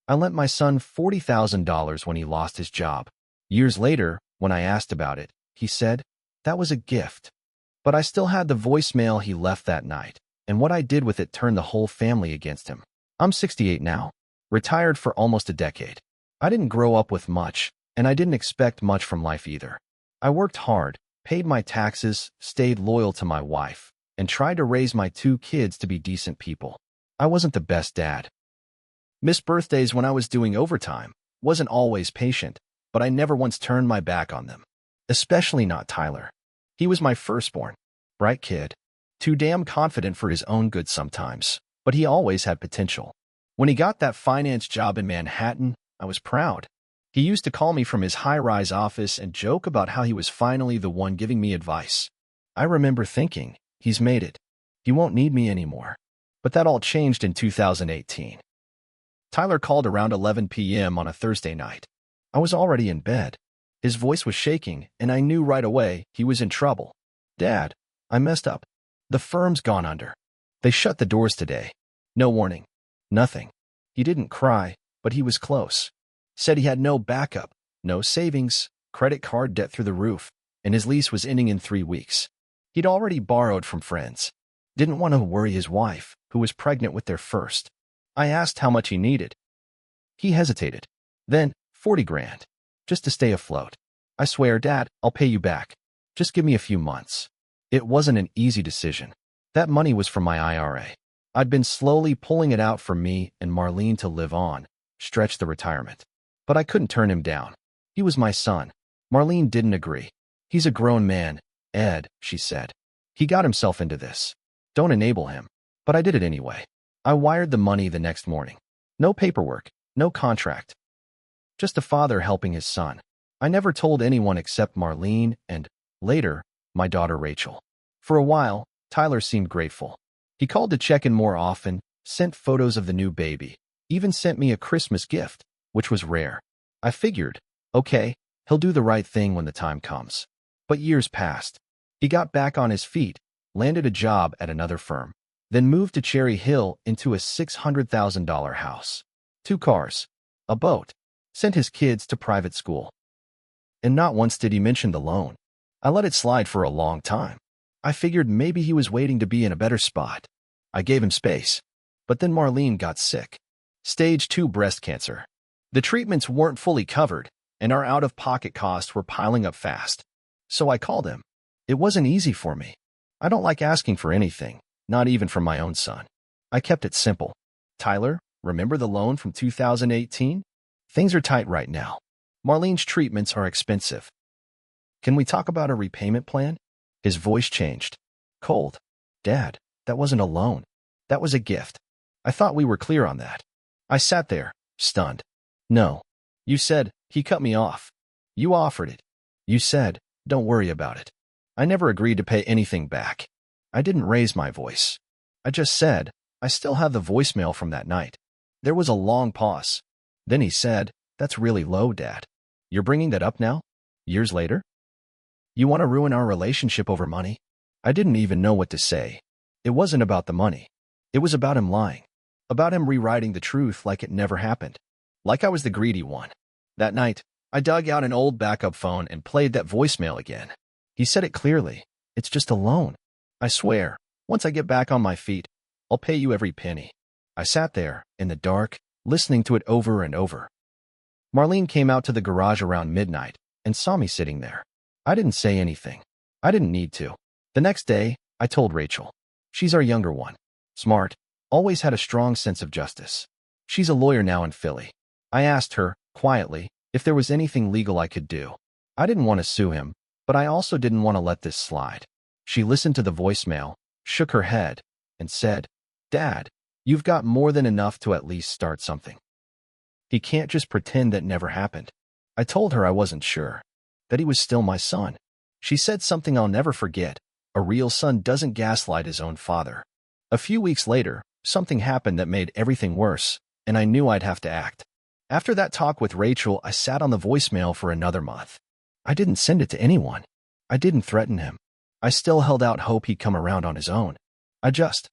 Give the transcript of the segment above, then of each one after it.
I lent my son $40,000 when he lost his job. Years later, when I asked about it, he said, that was a gift. But I still had the voicemail he left that night, and what I did with it turned the whole family against him. I'm 68 now, retired for almost a decade. I didn't grow up with much, and I didn't expect much from life either. I worked hard, paid my taxes, stayed loyal to my wife, and tried to raise my 2 kids to be decent people. I wasn't the best dad. Missed birthdays when I was doing overtime, wasn't always patient, but I never once turned my back on them. Especially not Tyler. He was my firstborn. Bright kid. Too damn confident for his own good sometimes, but he always had potential. When he got that finance job in Manhattan, I was proud. He used to call me from his high-rise office and joke about how he was finally the one giving me advice. I remember thinking, he's made it. He won't need me anymore. But that all changed in 2018. Tyler called around 11 p.m. on a Thursday night. I was already in bed. His voice was shaking, and I knew right away he was in trouble. Dad, I messed up. The firm's gone under. They shut the doors today. No warning. Nothing. He didn't cry, but he was close. Said he had no backup, no savings, credit card debt through the roof, and his lease was ending in 3 weeks. He'd already borrowed from friends. Didn't want to worry his wife, who was pregnant with their first. I asked how much he needed. He hesitated. Then, 40 grand. Just to stay afloat. I swear, Dad, I'll pay you back. Just give me a few months. It wasn't an easy decision. That money was from my IRA. I'd been slowly pulling it out for me and Marlene to live on, stretch the retirement. But I couldn't turn him down. He was my son. Marlene didn't agree. He's a grown man, Ed, she said. He got himself into this. Don't enable him. But I did it anyway. I wired the money the next morning. No paperwork, no contract. Just a father helping his son. I never told anyone except Marlene and, later, my daughter Rachel. For a while, Tyler seemed grateful. He called to check in more often, sent photos of the new baby, even sent me a Christmas gift, which was rare. I figured, okay, he'll do the right thing when the time comes. But years passed. He got back on his feet, landed a job at another firm, then moved to Cherry Hill into a $600,000 house. 2 cars. A boat. Sent his kids to private school. And not once did he mention the loan. I let it slide for a long time. I figured maybe he was waiting to be in a better spot. I gave him space. But then Marlene got sick. Stage 2 breast cancer. The treatments weren't fully covered, and our out-of-pocket costs were piling up fast. So I called him. It wasn't easy for me. I don't like asking for anything, not even from my own son. I kept it simple. Tyler, remember the loan from 2018? Things are tight right now. Marlene's treatments are expensive. Can we talk about a repayment plan? His voice changed. Cold. Dad, that wasn't a loan. That was a gift. I thought we were clear on that. I sat there, stunned. No. You said, he cut me off. You offered it. You said, don't worry about it. I never agreed to pay anything back. I didn't raise my voice. I just said, I still have the voicemail from that night. There was a long pause. Then he said, that's really low, Dad. You're bringing that up now? Years later? You want to ruin our relationship over money? I didn't even know what to say. It wasn't about the money. It was about him lying. About him rewriting the truth like it never happened. Like I was the greedy one. That night, I dug out an old backup phone and played that voicemail again. He said it clearly. It's just a loan. I swear, once I get back on my feet, I'll pay you every penny. I sat there, in the dark, listening to it over and over. Marlene came out to the garage around midnight and saw me sitting there. I didn't say anything. I didn't need to. The next day, I told Rachel. She's our younger one. Smart. Always had a strong sense of justice. She's a lawyer now in Philly. I asked her, quietly, if there was anything legal I could do. I didn't want to sue him, but I also didn't want to let this slide. She listened to the voicemail, shook her head, and said, Dad, you've got more than enough to at least start something. He can't just pretend that never happened. I told her I wasn't sure, that he was still my son. She said something I'll never forget. A real son doesn't gaslight his own father. A few weeks later, something happened that made everything worse, and I knew I'd have to act. After that talk with Rachel, I sat on the voicemail for another month. I didn't send it to anyone. I didn't threaten him. I still held out hope he'd come around on his own. I just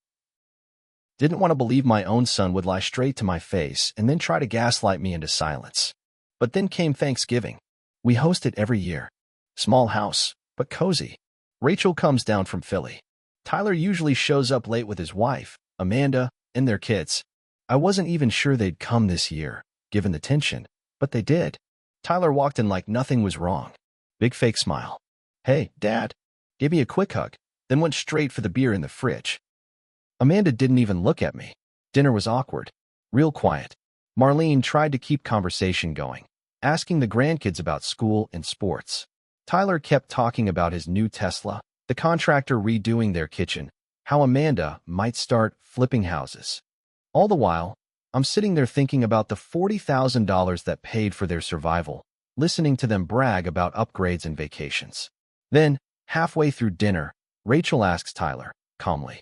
Didn't want to believe my own son would lie straight to my face and then try to gaslight me into silence. But then came Thanksgiving. We host it every year. Small house, but cozy. Rachel comes down from Philly. Tyler usually shows up late with his wife, Amanda, and their kids. I wasn't even sure they'd come this year, given the tension, but they did. Tyler walked in like nothing was wrong. Big fake smile. "Hey, Dad." Gave me a quick hug, then went straight for the beer in the fridge. Amanda didn't even look at me. Dinner was awkward, real quiet. Marlene tried to keep conversation going, asking the grandkids about school and sports. Tyler kept talking about his new Tesla, the contractor redoing their kitchen, how Amanda might start flipping houses. All the while, I'm sitting there thinking about the $40,000 that paid for their survival, listening to them brag about upgrades and vacations. Then, halfway through dinner, Rachel asks Tyler, calmly,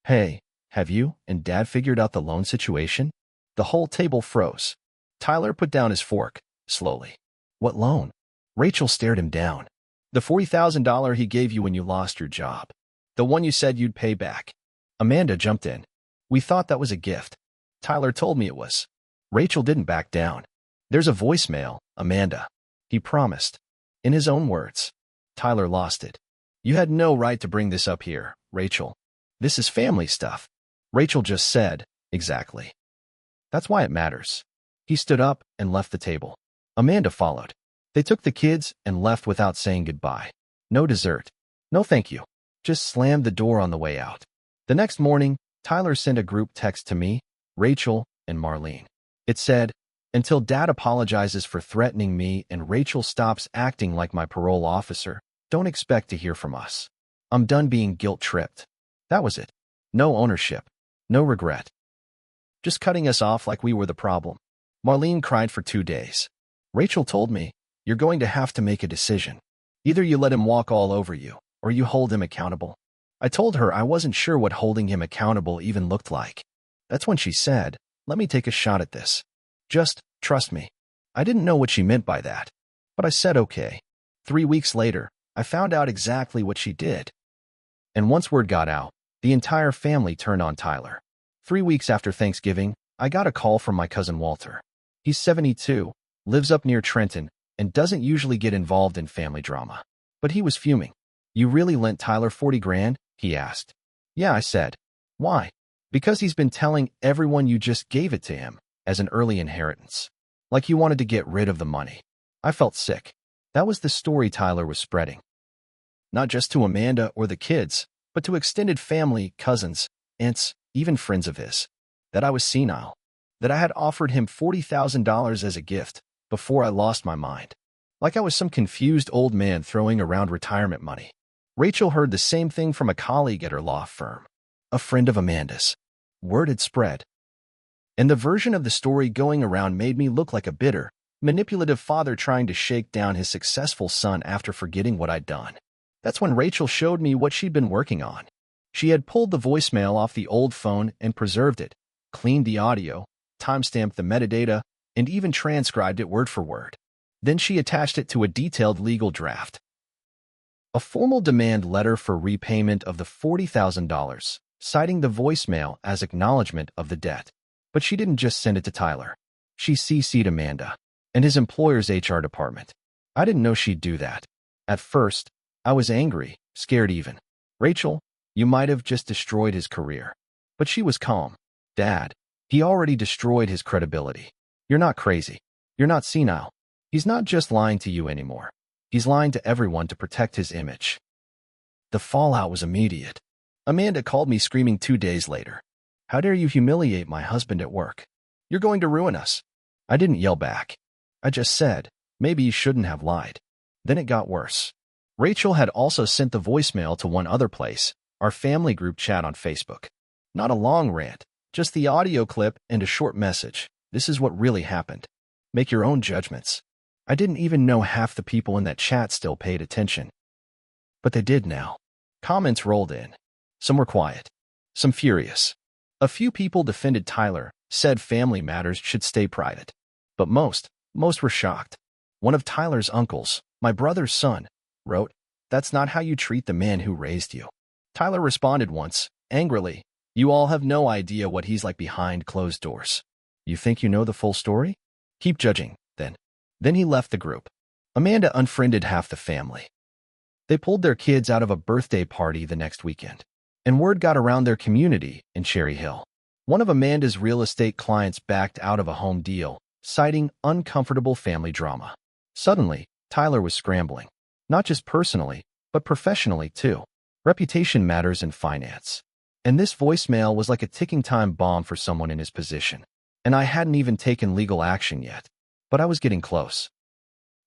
"Hey, have you and Dad figured out the loan situation?" The whole table froze. Tyler put down his fork, slowly. "What loan?" Rachel stared him down. "The $40,000 he gave you when you lost your job. The one you said you'd pay back." Amanda jumped in. "We thought that was a gift. Tyler told me it was." Rachel didn't back down. "There's a voicemail, Amanda. He promised." In his own words. Tyler lost it. "You had no right to bring this up here, Rachel. This is family stuff." Rachel just said, "Exactly. That's why it matters." He stood up and left the table. Amanda followed. They took the kids and left without saying goodbye. No dessert. No thank you. Just slammed the door on the way out. The next morning, Tyler sent a group text to me, Rachel, and Marlene. It said, "Until Dad apologizes for threatening me and Rachel stops acting like my parole officer, don't expect to hear from us. I'm done being guilt-tripped." That was it. No ownership. No regret. Just cutting us off like we were the problem. Marlene cried for 2 days. Rachel told me, "You're going to have to make a decision. Either you let him walk all over you, or you hold him accountable." I told her I wasn't sure what holding him accountable even looked like. That's when she said, "Let me take a shot at this. Just trust me." I didn't know what she meant by that, but I said okay. 3 weeks later, I found out exactly what she did. And once word got out, the entire family turned on Tyler. 3 weeks after Thanksgiving, I got a call from my cousin Walter. He's 72, lives up near Trenton, and doesn't usually get involved in family drama. But he was fuming. "You really lent Tyler 40 grand?" he asked. "Yeah," I said. "Why?" "Because he's been telling everyone you just gave it to him as an early inheritance. Like you wanted to get rid of the money." I felt sick. That was the story Tyler was spreading. Not just to Amanda or the kids, but to extended family, cousins, aunts, even friends of his. That I was senile. That I had offered him $40,000 as a gift before I lost my mind. Like I was some confused old man throwing around retirement money. Rachel heard the same thing from a colleague at her law firm, a friend of Amanda's. Word had spread. And the version of the story going around made me look like a bitter, manipulative father trying to shake down his successful son after forgetting what I'd done. That's when Rachel showed me what she'd been working on. She had pulled the voicemail off the old phone and preserved it, cleaned the audio, timestamped the metadata, and even transcribed it word for word. Then she attached it to a detailed legal draft. A formal demand letter for repayment of the $40,000, citing the voicemail as acknowledgement of the debt. But she didn't just send it to Tyler. She CC'd Amanda and his employer's HR department. I didn't know she'd do that. At first, I was angry, scared even. "Rachel, you might have just destroyed his career." But she was calm. "Dad, he already destroyed his credibility. You're not crazy. You're not senile. He's not just lying to you anymore. He's lying to everyone to protect his image." The fallout was immediate. Amanda called me screaming 2 days later. "How dare you humiliate my husband at work? You're going to ruin us." I didn't yell back. I just said, "Maybe you shouldn't have lied." Then it got worse. Rachel had also sent the voicemail to one other place, our family group chat on Facebook. Not a long rant, just the audio clip and a short message. "This is what really happened. Make your own judgments." I didn't even know half the people in that chat still paid attention. But they did now. Comments rolled in. Some were quiet, some furious. A few people defended Tyler, said family matters should stay private. But most were shocked. One of Tyler's uncles, my brother's son, wrote, "That's not how you treat the man who raised you." Tyler responded once, angrily, You all have no idea what he's like behind closed doors. You think you know the full story? Keep judging, then. Then he left the group. Amanda unfriended half the family. They pulled their kids out of a birthday party the next weekend, and word got around their community in Cherry Hill. One of Amanda's real estate clients backed out of a home deal, citing uncomfortable family drama. Suddenly, Tyler was scrambling, not just personally, but professionally too. Reputation matters in finance. And this voicemail was like a ticking time bomb for someone in his position. And I hadn't even taken legal action yet, but I was getting close.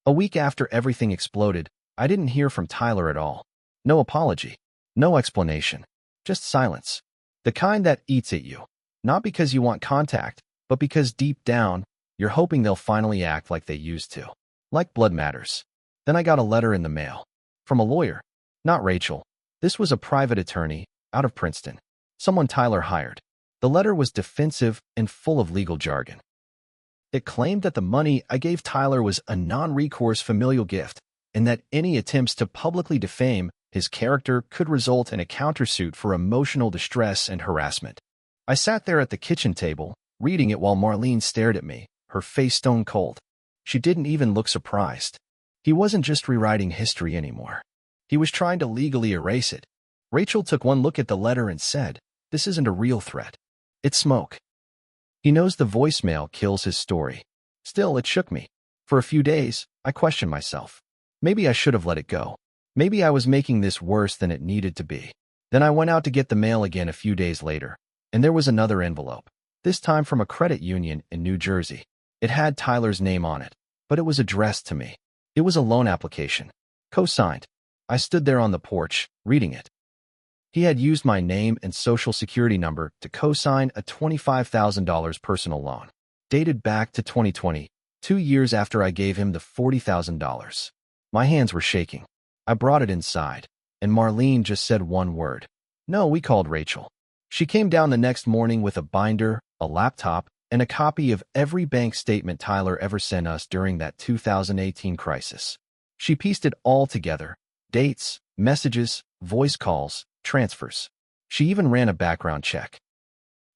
A week after everything exploded, I didn't hear from Tyler at all. No apology, no explanation, just silence. The kind that eats at you, not because you want contact, but because deep down, you're hoping they'll finally act like they used to. Like blood matters. Then I got a letter in the mail. From a lawyer. Not Rachel. This was a private attorney, out of Princeton. Someone Tyler hired. The letter was defensive and full of legal jargon. It claimed that the money I gave Tyler was a non-recourse familial gift, and that any attempts to publicly defame his character could result in a countersuit for emotional distress and harassment. I sat there at the kitchen table, reading it while Marlene stared at me, her face stone cold. She didn't even look surprised. He wasn't just rewriting history anymore. He was trying to legally erase it. Rachel took one look at the letter and said, "This isn't a real threat. It's smoke." He knows the voicemail kills his story. Still, it shook me. For a few days, I questioned myself. Maybe I should have let it go. Maybe I was making this worse than it needed to be. Then I went out to get the mail again a few days later, and there was another envelope, this time from a credit union in New Jersey. It had Tyler's name on it, but it was addressed to me. It was a loan application, co-signed. I stood there on the porch, reading it. He had used my name and social security number to co-sign a $25,000 personal loan, dated back to 2020, 2 years after I gave him the $40,000. My hands were shaking. I brought it inside, and Marlene just said one word. No, we called Rachel. She came down the next morning with a binder, a laptop, and a copy of every bank statement Tyler ever sent us during that 2018 crisis. She pieced it all together. Dates, messages, voice calls, transfers. She even ran a background check.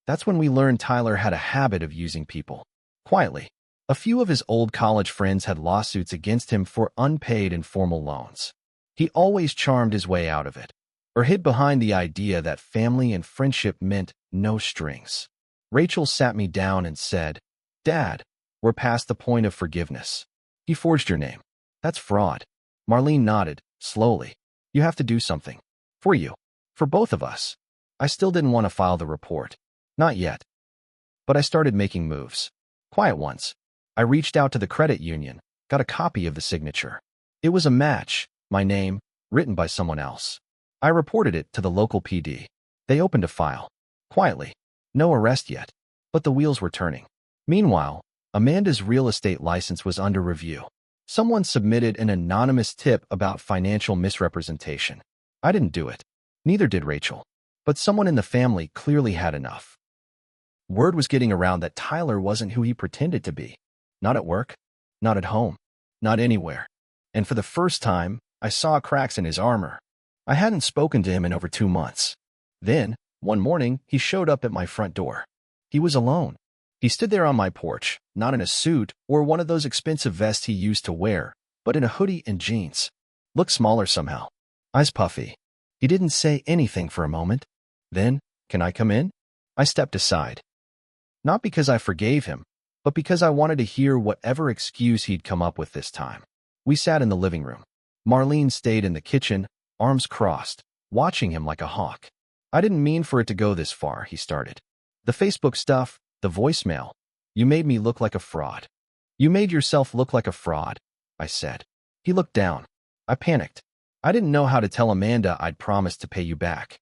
That's when we learned Tyler had a habit of using people. Quietly. A few of his old college friends had lawsuits against him for unpaid informal loans. He always charmed his way out of it, or hid behind the idea that family and friendship meant no strings. Rachel sat me down and said, "Dad, we're past the point of forgiveness. He forged your name. That's fraud." Marlene nodded, slowly. "You have to do something. For you. For both of us." I still didn't want to file the report. Not yet. But I started making moves. Quiet ones. I reached out to the credit union, got a copy of the signature. It was a match, my name, written by someone else. I reported it to the local PD. They opened a file. Quietly. No arrest yet. But the wheels were turning. Meanwhile, Amanda's real estate license was under review. Someone submitted an anonymous tip about financial misrepresentation. I didn't do it. Neither did Rachel. But someone in the family clearly had enough. Word was getting around that Tyler wasn't who he pretended to be. Not at work, not at home, not anywhere. And for the first time, I saw cracks in his armor. I hadn't spoken to him in over 2 months. Then, one morning, he showed up at my front door. He was alone. He stood there on my porch, not in a suit or one of those expensive vests he used to wear, but in a hoodie and jeans. Looked smaller somehow. Eyes puffy. He didn't say anything for a moment. Then, "Can I come in?" I stepped aside. Not because I forgave him, but because I wanted to hear whatever excuse he'd come up with this time. We sat in the living room. Marlene stayed in the kitchen, arms crossed, watching him like a hawk. "I didn't mean for it to go this far," he started. "The Facebook stuff, the voicemail. You made me look like a fraud." "You made yourself look like a fraud," I said. He looked down. I panicked. "I didn't know how to tell Amanda I'd promised to pay you back.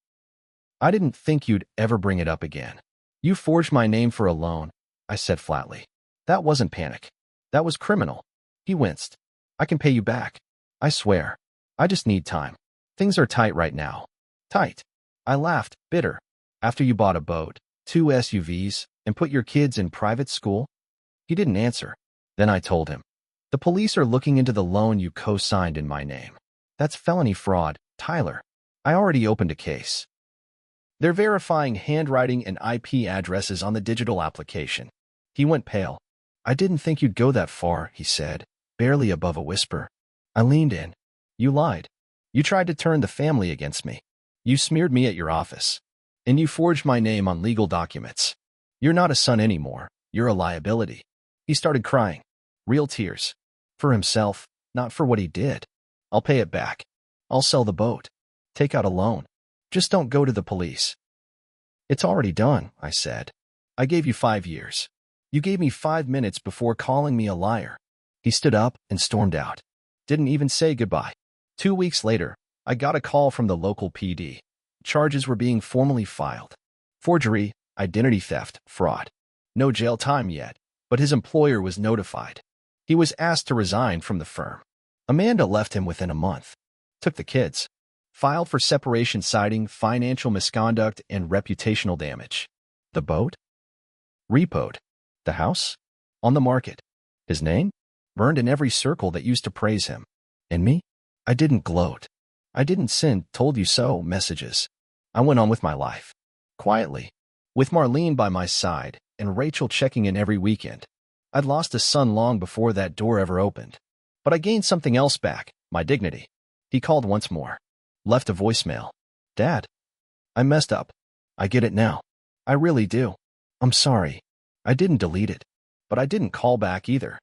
I didn't think you'd ever bring it up again. You forged my name for a loan," I said flatly. "That wasn't panic. That was criminal." He winced. "I can pay you back. I swear. I just need time. Things are tight right now." "Tight?" I laughed, bitter. "After you bought a boat, 2 SUVs, and put your kids in private school?" He didn't answer. Then I told him, "The police are looking into the loan you co-signed in my name. That's felony fraud, Tyler. I already opened a case." They're verifying handwriting and IP addresses on the digital application. He went pale. I didn't think you'd go that far, he said, barely above a whisper. I leaned in. You lied. You tried to turn the family against me. You smeared me at your office. And you forged my name on legal documents. You're not a son anymore. You're a liability. He started crying. Real tears. For himself, not for what he did. I'll pay it back. I'll sell the boat. Take out a loan. Just don't go to the police. It's already done, I said. I gave you 5 years. You gave me 5 minutes before calling me a liar. He stood up and stormed out. Didn't even say goodbye. 2 weeks later, I got a call from the local PD. Charges were being formally filed. Forgery, identity theft, fraud. No jail time yet, but his employer was notified. He was asked to resign from the firm. Amanda left him within a month. Took the kids. Filed for separation citing financial misconduct and reputational damage. The boat? Repoed. The house? On the market. His name? Burned in every circle that used to praise him. And me? I didn't gloat. I didn't send told you so messages. I went on with my life. Quietly. With Marlene by my side and Rachel checking in every weekend. I'd lost a son long before that door ever opened. But I gained something else back, my dignity. He called once more. Left a voicemail. Dad. I messed up. I get it now. I really do. I'm sorry. I didn't delete it. But I didn't call back either.